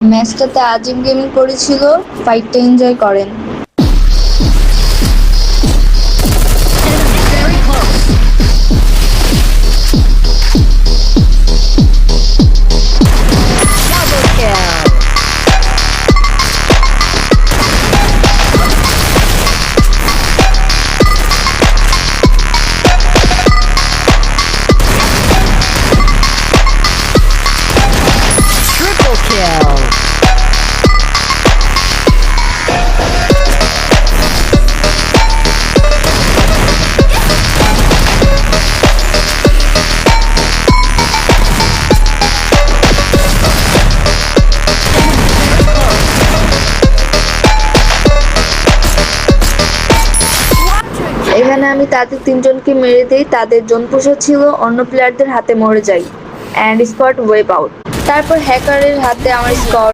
ম্যাচটাতে আজিম gaming করেছিল, ফাইটটা enjoy করেন। Very close. Double kill. Triple kill. এখানে আমি তাদের তিনজনকে মেরে দেই, তাদের জোন পুষো ছিল, অন্য প্লেয়ারদের হাতে মরে যাই অ্যান্ড স্পট ওয়েব আউট। তারপর হ্যাকারের হাতে আমার স্কোর